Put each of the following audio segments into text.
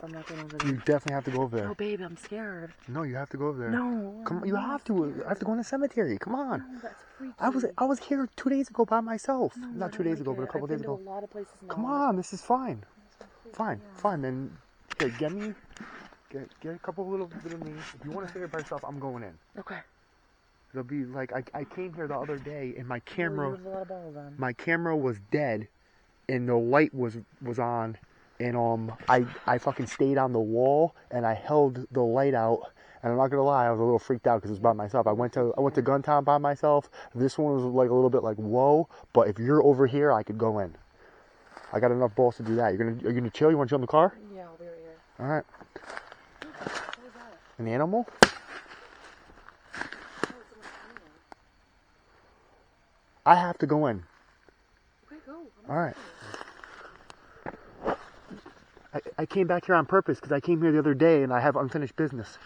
I'm not going over there. You definitely have to go over there. No, babe, I'm scared. No, you have to go over there. No. Come on, you have to. I have to go in the cemetery. Come on. No, that's freaky. I was here 2 days ago by myself. No, Not 2 days ago, but a couple days ago. I've been to a lot of places now. Come on, this is fine. Fine. Then here, get a couple little bit of me. If you want to stay here by yourself, I'm going in. Okay. It'll be like I came here the other day and my camera was dead and the light was on and I fucking stayed on the wall and I held the light out, and I'm not gonna lie, I was a little freaked out because it was by myself. I went to Guntown by myself. This one was like a little bit like whoa, but if you're over here I could go in. I got enough balls to do that. You're gonna chill? You want to chill in the car? Yeah, I'll be right here. All right. What was that? An animal? I have to go in. Okay, go. All right. I came back here on purpose because I came here the other day and I have unfinished business.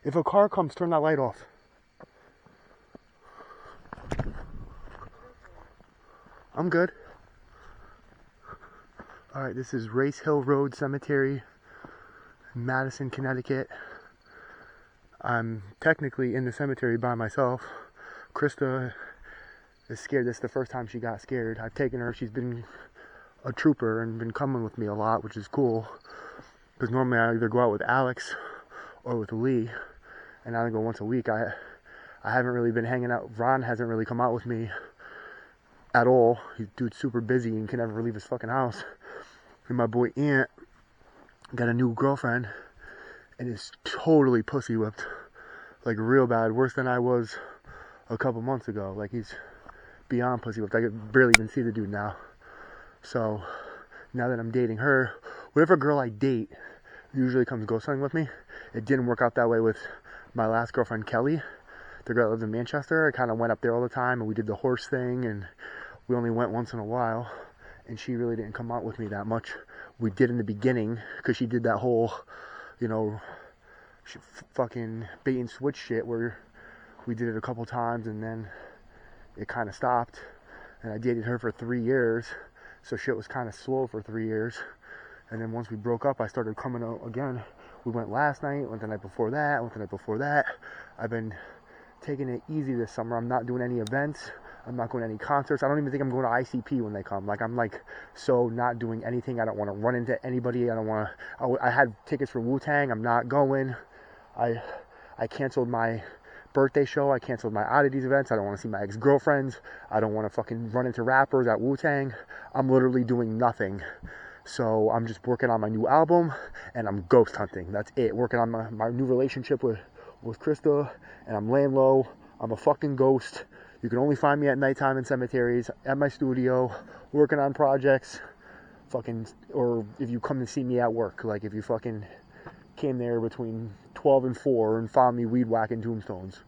If a car comes, turn that light off. I'm good. All right, this is Race Hill Road Cemetery, Madison, Connecticut. I'm technically in the cemetery by myself. Krista is scared. This is the first time she got scared. I've taken her. She's been a trooper and been coming with me a lot, which is cool. Because normally I either go out with Alex or with Lee, and I only go once a week. I haven't really been hanging out. Ron hasn't really come out with me at all. Dude's super busy and can never leave his fucking house. And my boy Ant got a new girlfriend and is totally pussy whipped, like real bad, worse than I was a couple months ago. Like he's beyond pussy whipped. I could barely even see the dude now. So now that I'm dating her, whatever girl I date usually comes ghost hunting with me. It didn't work out that way with my last girlfriend Kelly, the girl that lives in Manchester. I kind of went up there all the time and we did the horse thing, and we only went once in a while, and she really didn't come out with me that much. We did in the beginning because she did that whole, you know, fucking bait and switch shit where we did it a couple times and then it kind of stopped. And I dated her for 3 years, so shit was kind of slow for 3 years. And then once we broke up, I started coming out again. We went last night, went the night before that, went the night before that. I've been taking it easy this summer. I'm not doing any events. I'm not going to any concerts. I don't even think I'm going to ICP when they come. Like, I'm like so not doing anything. I don't want to run into anybody. I don't want to. I had tickets for Wu-Tang. I'm not going. I canceled my birthday show. I canceled my oddities events. I don't want to see my ex-girlfriends. I don't want to fucking run into rappers at Wu-Tang. I'm literally doing nothing. So I'm just working on my new album and I'm ghost hunting. That's it. Working on my new relationship with Krista, and I'm laying low. I'm a fucking ghost. You can only find me at nighttime in cemeteries, at my studio, working on projects, fucking, or if you come to see me at work, like if you fucking came there between 12 and 4 and found me weed whacking tombstones.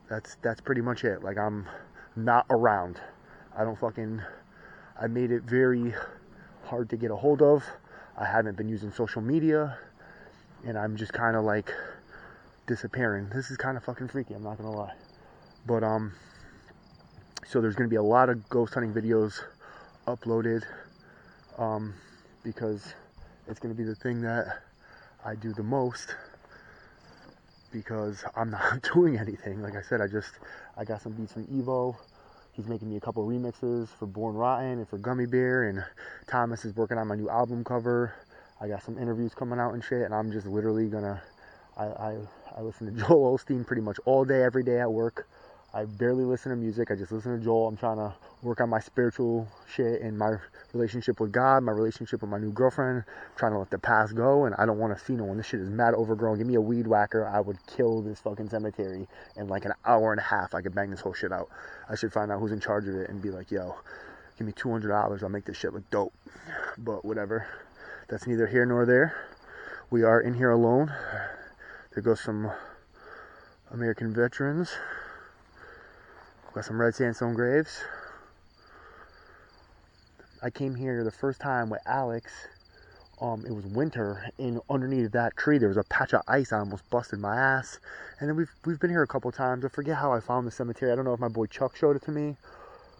That's pretty much it. Like, I'm not around. I made it very hard to get a hold of. I haven't been using social media, and I'm just kind of like disappearing. This is kind of fucking freaky, I'm not gonna lie. But so there's gonna be a lot of ghost hunting videos uploaded, because it's gonna be the thing that I do the most, because I'm not doing anything. Like I said, I got some beats from Evo. He's making me a couple remixes for Born Rotten and for Gummy Bear, and Thomas is working on my new album cover. I got some interviews coming out and shit, and I'm just literally gonna, I listen to Joel Osteen pretty much all day, every day at work. I barely listen to music. I just listen to Joel. I'm trying to work on my spiritual shit and my relationship with God, my relationship with my new girlfriend. I'm trying to let the past go, and I don't want to see no one. This shit is mad overgrown. Give me a weed whacker. I would kill this fucking cemetery in like an hour and a half. I could bang this whole shit out. I should find out who's in charge of it and be like, yo, give me $200. I'll make this shit look dope. But whatever. That's neither here nor there. We are in here alone. There goes some American veterans. Got some red sandstone graves. I came here the first time with Alex. It was winter, and underneath that tree there was a patch of ice. I almost busted my ass. And then we've been here a couple times. I forget how I found the cemetery. I don't know if my boy Chuck showed it to me,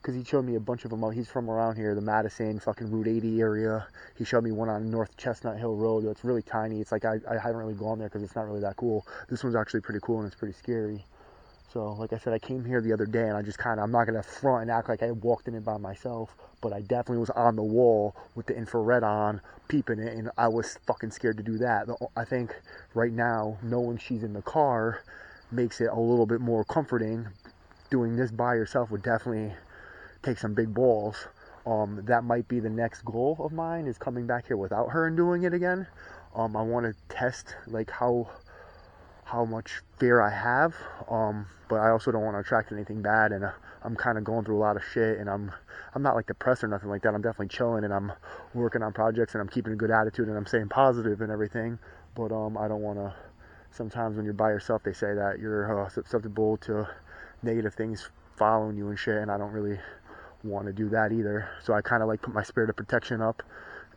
because he showed me a bunch of them. He's from around here, the Madison, fucking Route 80 area. He showed me one on North Chestnut Hill Road. It's really tiny. It's like I haven't really gone there because it's not really that cool. This one's actually pretty cool and it's pretty scary. So, like I said, I came here the other day and I just I'm not going to front and act like I walked in it by myself, but I definitely was on the wall with the infrared on, peeping it, and I was fucking scared to do that. I think right now, knowing she's in the car makes it a little bit more comforting. Doing this by yourself would definitely take some big balls. That might be the next goal of mine, is coming back here without her and doing it again. I want to test like how much fear I have, but I also don't want to attract anything bad, and I'm kind of going through a lot of shit, and I'm not like depressed or nothing like that. I'm definitely chilling, and I'm working on projects, and I'm keeping a good attitude, and I'm staying positive and everything, but I don't want to. Sometimes when you're by yourself, they say that you're susceptible to negative things following you and shit, and I don't really want to do that either. So I kind of like put my spirit of protection up,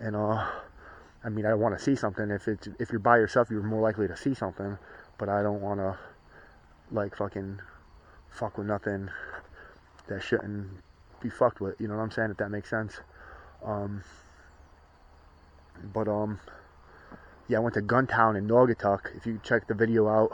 and I mean, I want to see something. If you're by yourself, you're more likely to see something. But I don't want to, like, fucking fuck with nothing that shouldn't be fucked with. You know what I'm saying? If that makes sense. Yeah, I went to Guntown in Naugatuck. If you check the video out,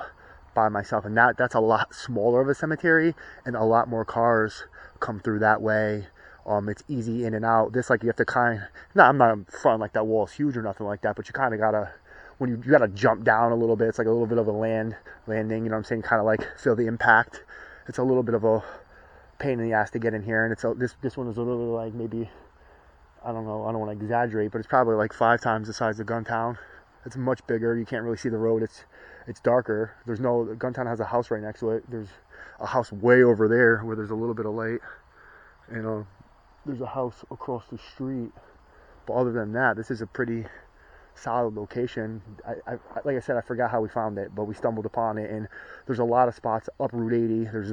by myself, and that's a lot smaller of a cemetery, and a lot more cars come through that way. It's easy in and out. This, like, you have to I'm not fronting like that wall's huge or nothing like that, but you kind of gotta, when you gotta jump down a little bit. It's like a little bit of a landing, you know what I'm saying? Kind of like feel the impact. It's a little bit of a pain in the ass to get in here, and this one is literally like, maybe, I don't know, I don't want to exaggerate, but it's probably like 5 times the size of Guntown. It's much bigger. You can't really see the road. It's darker. Guntown has a house right next to it. There's a house way over there where there's a little bit of light, and there's a house across the street. But other than that, this is a pretty solid location. Like I said, I forgot how we found it, but we stumbled upon it, and there's a lot of spots up Route 80. There's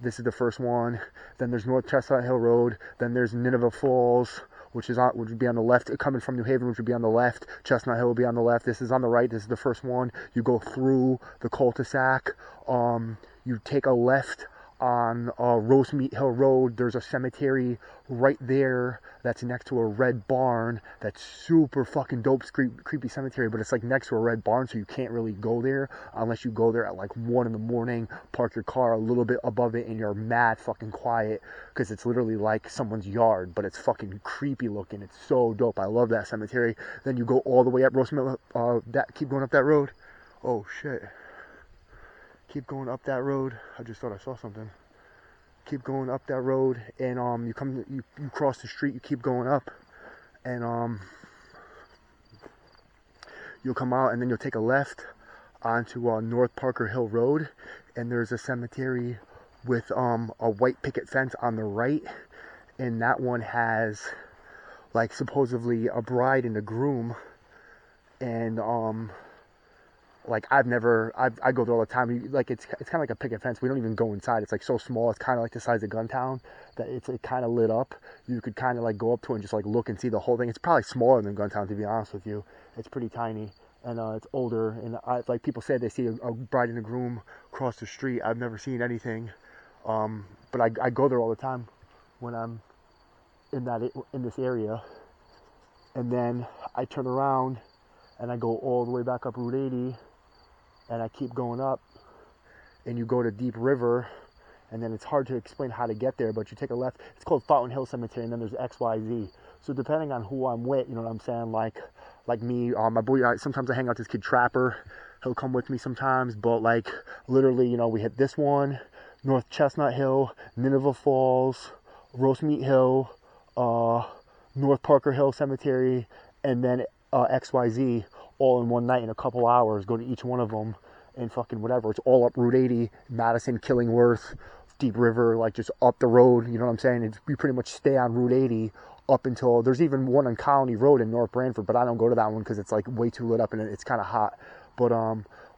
this is the first one. Then there's North Chestnut Hill Road. Then there's Nineveh Falls, which would be on the left, coming from New Haven, which would be on the left. Chestnut Hill would be on the left. This is on the right. This is the first one. You go through the cul-de-sac. You take a left on Roast Meat Hill Road. There's a cemetery right there that's next to a red barn. That's super fucking dope, creepy cemetery, but it's like next to a red barn, so you can't really go there unless you go there at like 1 in the morning, park your car a little bit above it, and you're mad fucking quiet, because it's literally like someone's yard, but it's fucking creepy looking. It's so dope. I love that cemetery. Then you go all the way up Roast Meat, keep going up that road. Oh shit. Keep going up that road. I just thought I saw something. Keep going up that road, and you cross the street. You keep going up, and you'll come out, and then you'll take a left onto North Parker Hill Road, and there's a cemetery with a white picket fence on the right, and that one has like supposedly a bride and a groom, and like I go there all the time. Like it's kind of like a picket fence. We don't even go inside. It's like so small. It's kind of like the size of Guntown that it's kind of lit up. You could kind of like go up to it and just like look and see the whole thing. It's probably smaller than Guntown, to be honest with you. It's pretty tiny, and it's older. And like people say they see a bride and a groom cross the street. I've never seen anything, but I go there all the time when I'm in this area, and then I turn around and I go all the way back up Route 80. And I keep going up, and you go to Deep River, and then it's hard to explain how to get there, but you take a left. It's called Fountain Hill Cemetery, and then there's XYZ. So depending on who I'm with, you know what I'm saying, like me, my boy, sometimes I hang out with this kid Trapper. He'll come with me sometimes, but like literally, you know, we hit this one, North Chestnut Hill, Nineveh Falls, Roast Meat Hill, North Parker Hill Cemetery, and then XYZ, all in one night in a couple hours. Go to each one of them and fucking whatever. It's all up Route 80, Madison, Killingworth, Deep River, like just up the road. You know what I'm saying? We pretty much stay on Route 80 up until there's even one on Colony Road in North Branford, but I don't go to that one because it's like way too lit up and it's kind of hot. But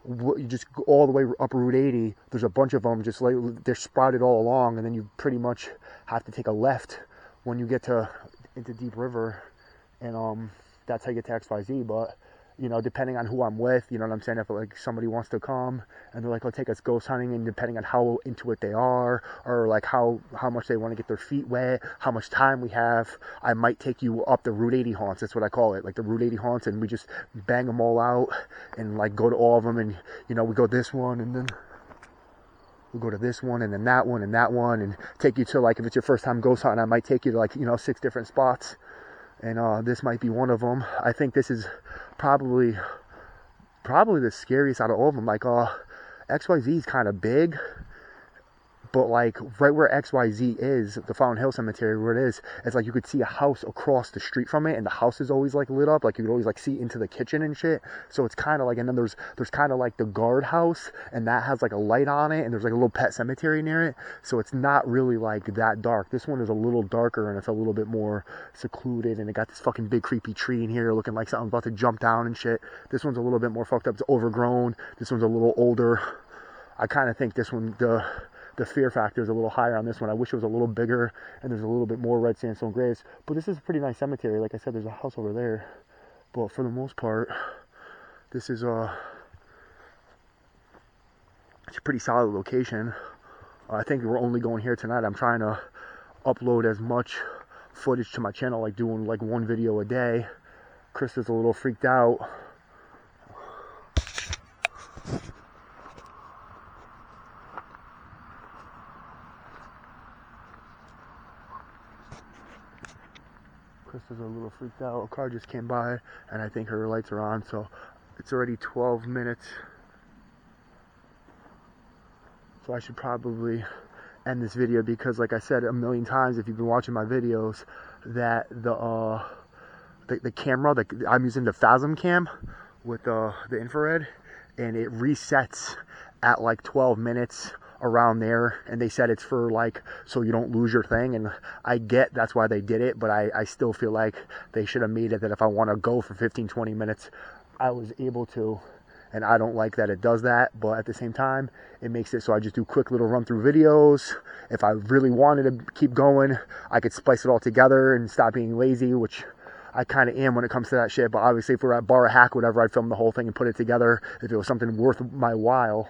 you just go all the way up Route 80. There's a bunch of them, just like they're sprouted all along, and then you pretty much have to take a left when you get into Deep River, and that's how you get to XYZ. But you know, depending on who I'm with, you know what I'm saying, if like somebody wants to come and they're like, oh, take us ghost hunting, and depending on how into it they are, or like how much they want to get their feet wet, how much time we have, I might take you up the Route 80 haunts. That's what I call it, like the Route 80 haunts, and we just bang them all out and like go to all of them, and you know, we go this one and then we'll go to this one and then that one and that one, and take you to, like, if it's your first time ghost hunting, I might take you to, like, you know, 6 different spots, and this might be one of them. I think this is probably the scariest out of all of them. Like, XYZ is kind of big, but like right where XYZ is, the Fountain Hill Cemetery, where it is, it's like you could see a house across the street from it, and the house is always like lit up, like you could always like see into the kitchen and shit. So it's kind of like, and then there's kind of like the guard house, and that has like a light on it, and there's like a little pet cemetery near it. So it's not really like that dark. This one is a little darker, and it's a little bit more secluded, and it got this fucking big creepy tree in here looking like something's about to jump down and shit. This one's a little bit more fucked up. It's overgrown. This one's a little older. I kind of think this one, the fear factor is a little higher on this one. I wish it was a little bigger and there's a little bit more red sandstone graves. But this is a pretty nice cemetery. Like I said, there's a house over there. But for the most part, this is it's a pretty solid location. I think we're only going here tonight. I'm trying to upload as much footage to my channel, like doing like 1 video a day. Krista's a little freaked out. Krista's a little freaked out. A car just came by, and I think her lights are on, so it's already 12 minutes. So I should probably end this video, because like I said a million times, if you've been watching my videos, that the camera, I'm using the Phasm cam with the infrared, and it resets at like 12 minutes around there, and they said it's for like, so you don't lose your thing, and I get that's why they did it, but I still feel like they should have made it that if I want to go for 15-20 minutes, I was able to, and I don't like that it does that, but at the same time, it makes it so I just do quick little run through videos. If I really wanted to keep going, I could splice it all together and stop being lazy, which I kind of am when it comes to that shit. But obviously, if we're at Bar a Hack, whatever, I'd film the whole thing and put it together if it was something worth my while.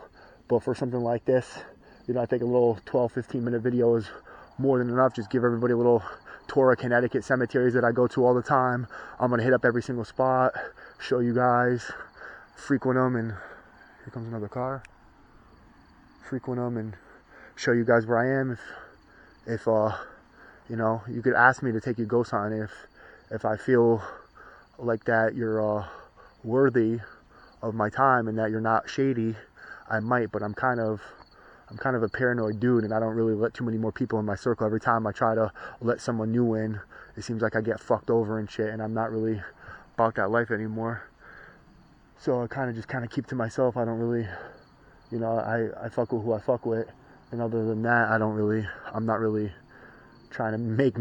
But for something like this, you know, I think a little 12-15 minute video is more than enough. Just give everybody a little tour of Connecticut cemeteries that I go to all the time. I'm going to hit up every single spot, show you guys, frequent them, and here comes another car. Frequent them and show you guys where I am. If you know, you could ask me to take you ghost hunting if I feel like that you're worthy of my time and that you're not shady, I might, but I'm kind of a paranoid dude, and I don't really let too many more people in my circle. Every time I try to let someone new in, it seems like I get fucked over and shit, and I'm not really about that life anymore. So I kind of keep to myself. I don't really, you know, I fuck with who I fuck with, and other than that, I'm not really trying to make